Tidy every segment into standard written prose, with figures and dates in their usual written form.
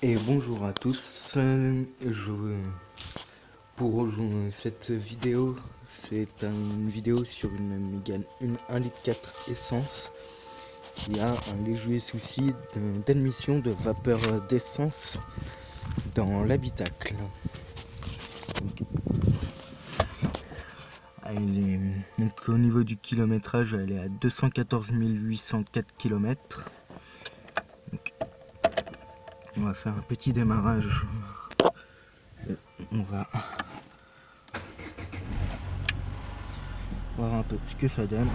Et bonjour à tous, pour cette vidéo, c'est une vidéo sur une Mégane 1,4 litre essence qui a un léger souci d'admission de vapeur d'essence dans l'habitacle. Donc au niveau du kilométrage, elle est à 214 804 km. On va faire un petit démarrage. On va voir un peu ce que ça donne.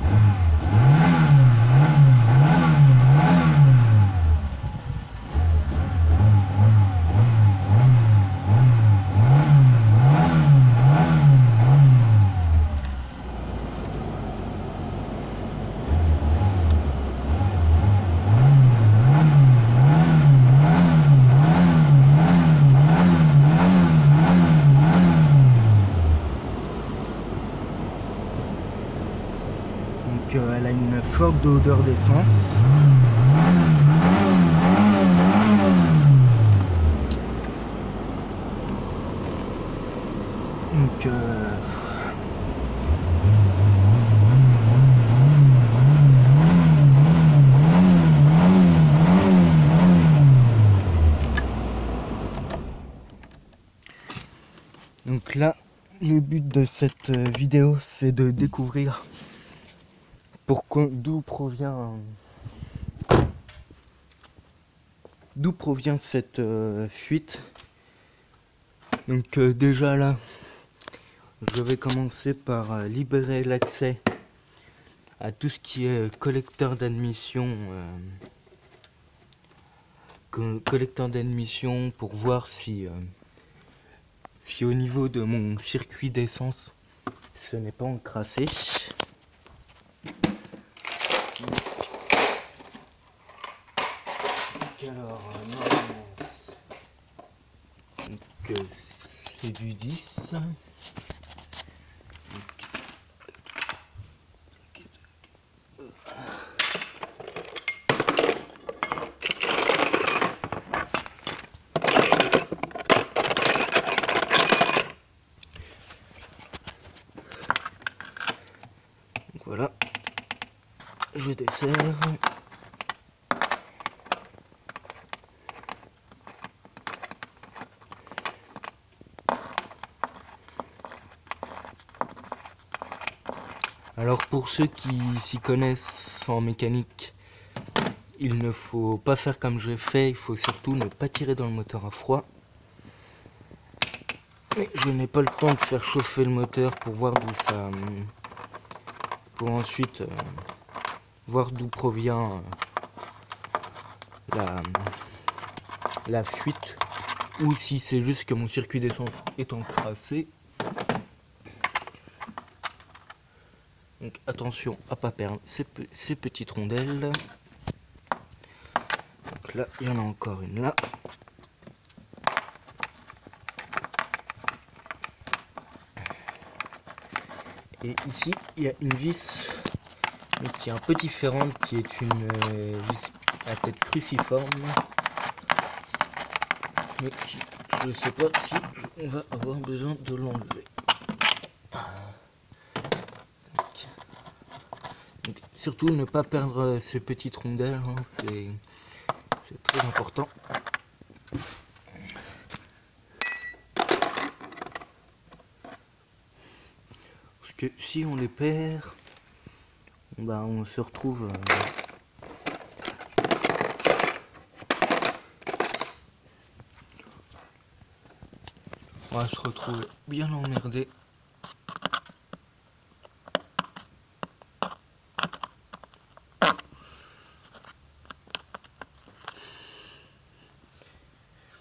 Donc elle a une forte odeur d'essence. Donc là, le but de cette vidéo, c'est de découvrir d'où provient cette fuite. Donc déjà là, je vais commencer par libérer l'accès à tout ce qui est collecteur d'admission pour voir si au niveau de mon circuit d'essence ce n'est pas encrassé. Alors normalement c'est du 10. Voilà, je desserre. Alors pour ceux qui s'y connaissent en mécanique, il ne faut pas faire comme j'ai fait, il faut surtout ne pas tirer dans le moteur à froid. Mais je n'ai pas le temps de faire chauffer le moteur pour voir d'où ça... pour ensuite voir d'où provient la fuite, ou si c'est juste que mon circuit d'essence est encrassé. Donc attention à pas perdre ces petites rondelles. Donc là, il y en a encore une là. Et ici, il y a une vis, mais qui est un peu différente, qui est une vis à tête cruciforme. Mais qui, je ne sais pas si on va avoir besoin de l'enlever. Donc, surtout ne pas perdre ces petites rondelles, hein, c'est très important. Parce que si on les perd, bah on se retrouve on va se retrouver bien emmerdé.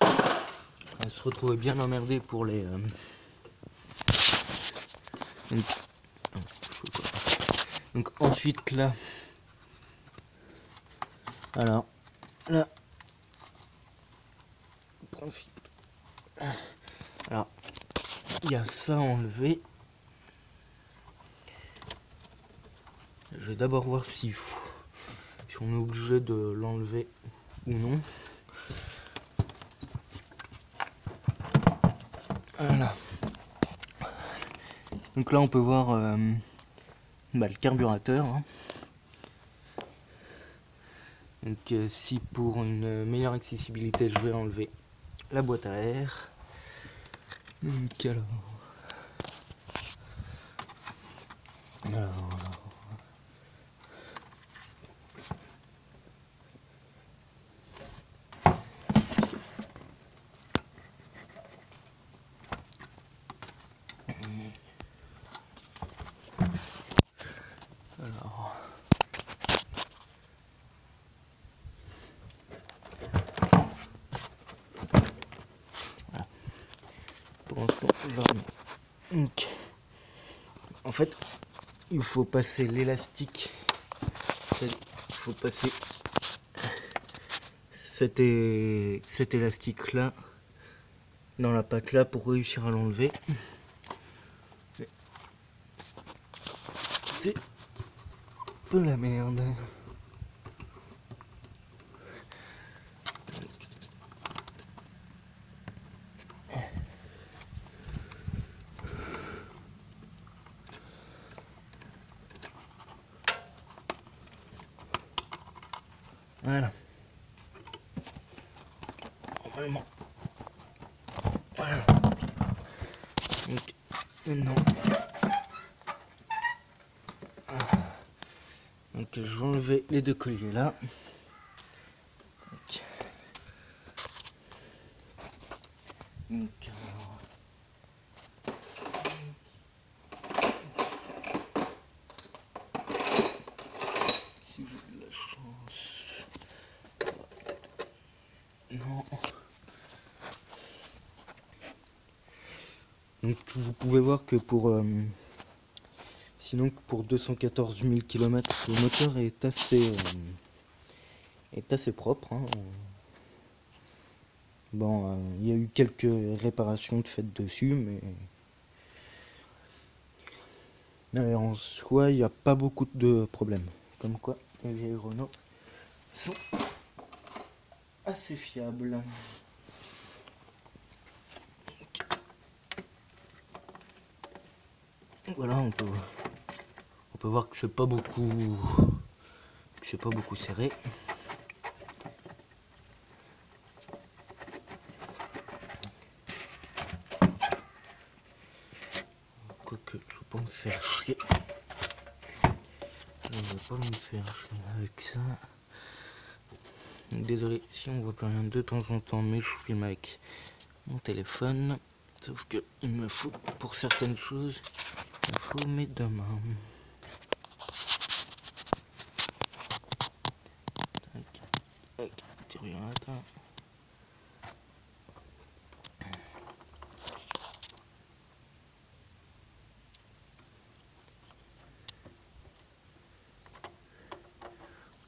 On va se retrouver bien emmerdé pour les donc ensuite là, alors là, principe, alors il y a ça à enlever. Je vais d'abord voir si on est obligé de l'enlever ou non. Voilà. Donc là on peut voir le carburateur. Hein. Donc si pour une meilleure accessibilité je vais enlever la boîte à air. Donc alors pour l'instant je le remets. Donc en fait il faut passer l'élastique, il faut passer cet élastique là dans la patte là pour réussir à l'enlever. C'est un peu la merde. Voilà. Normalement. Voilà. Donc maintenant. Donc je vais enlever les deux colliers là. Donc, si j'ai de la chance. Non. Donc vous pouvez voir que sinon pour 214 000 km le moteur est assez propre. Hein. Bon, il y a eu quelques réparations de faites dessus, mais en soi il n'y a pas beaucoup de problèmes. Comme quoi les vieilles Renault sont assez fiables. Voilà, on peut voir que c'est pas beaucoup serré. Quoique je vais pas me faire chier. Je vais pas me faire chier avec ça. Désolé si on voit plus rien de temps en temps, mais je filme avec mon téléphone. Sauf que il me faut, pour certaines choses, il me faut mes deux mains. Tac, tire bien là.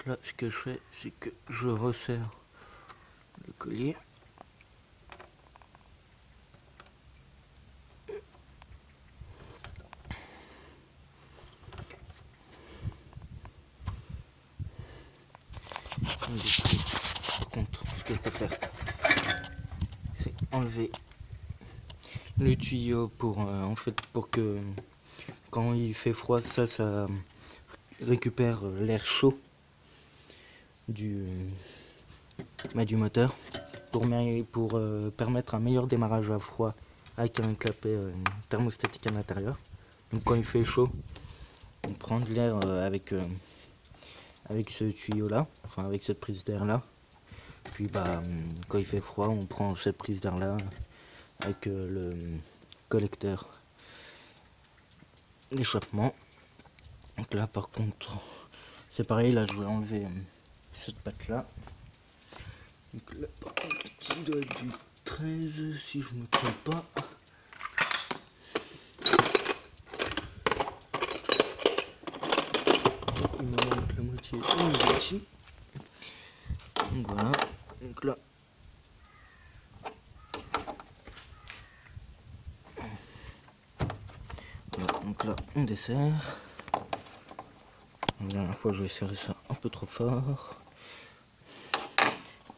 Là, ce que je fais, c'est que je resserre le collier. Par contre, ce que je peux faire, c'est enlever le tuyau pour pour que quand il fait froid, ça récupère l'air chaud du moteur pour permettre un meilleur démarrage à froid avec un clapet thermostatique à l'intérieur. Donc quand il fait chaud, on prend de l'air avec ce tuyau là, enfin avec cette prise d'air là. Puis quand il fait froid, on prend cette prise d'air là avec le collecteur d'échappement. Donc là par contre c'est pareil, là je vais enlever cette patte là. Donc là par contre qui doit être du 13 si je me trompe pas. Il me manque la moitié ici. Donc voilà, donc là voilà, donc là on dessert. La dernière fois j'ai serré ça un peu trop fort.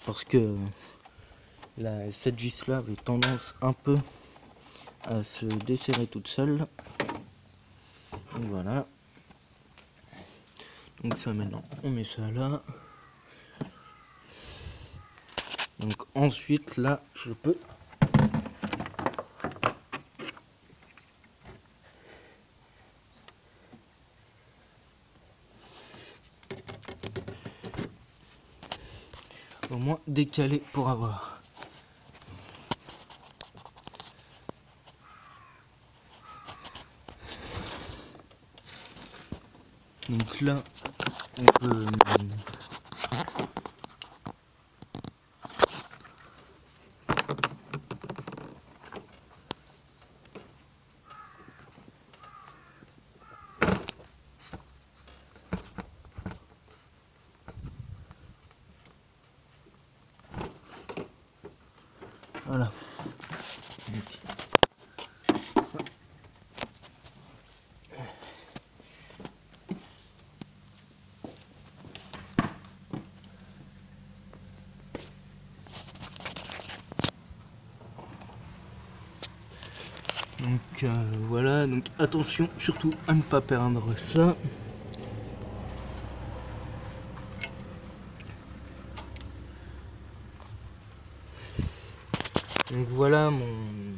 parce que cette vis là avait tendance un peu à se desserrer toute seule. Donc voilà. Donc ça, maintenant on met ça là. Donc ensuite là je peux au moins décaler pour avoir. Donc là on peut voilà. Donc voilà, donc attention surtout à ne pas perdre ça. Donc voilà mon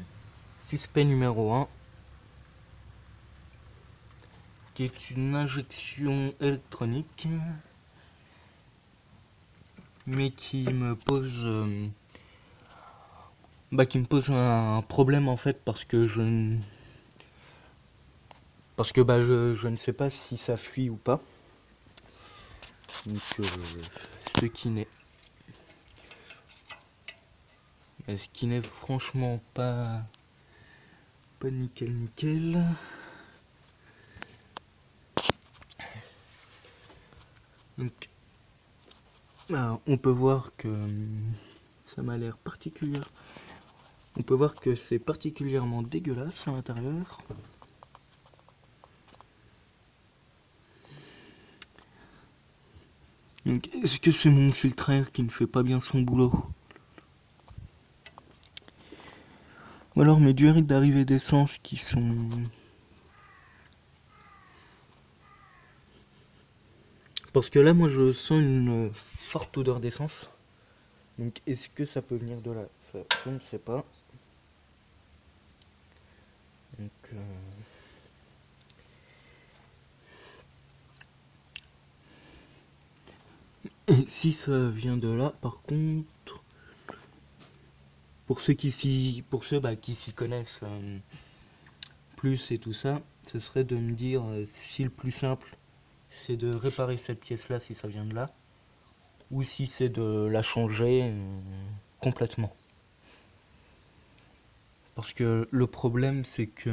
suspect numéro 1, qui est une injection électronique, mais qui me pose un problème en fait, parce que je ne sais pas si ça fuit ou pas. Donc ce qui n'est franchement pas nickel. Donc on peut voir que ça m'a l'air particulier. On peut voir que c'est particulièrement dégueulasse à l'intérieur. Donc est-ce que c'est mon filtre à air qui ne fait pas bien son boulot? Ou alors mes durées d'arrivée d'essence qui sont... Parce que là moi je sens une forte odeur d'essence. Donc est-ce que ça peut venir de là? Ça, je ne sais pas. Donc et si ça vient de là, par contre, pour ceux qui s'y connaissent plus et tout ça, ce serait de me dire si le plus simple c'est de réparer cette pièce là si ça vient de là, ou si c'est de la changer complètement. Parce que le problème c'est que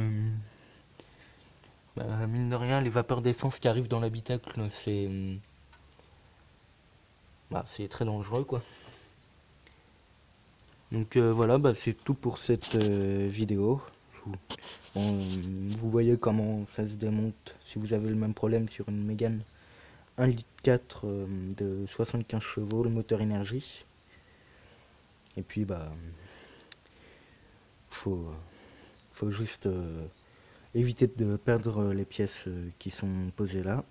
mine de rien, les vapeurs d'essence qui arrivent dans l'habitacle, c'est très dangereux quoi. Donc voilà, c'est tout pour cette vidéo. Vous voyez comment ça se démonte si vous avez le même problème sur une Mégane 1,4 litre de 75 chevaux, le moteur énergie. Et puis faut juste éviter de perdre les pièces qui sont posées là.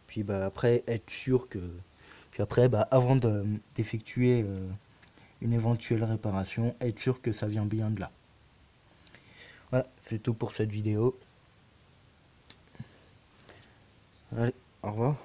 Puis après être sûr que... Puis après avant d'effectuer une éventuelle réparation, être sûr que ça vient bien de là. Voilà, c'est tout pour cette vidéo. Allez, au revoir.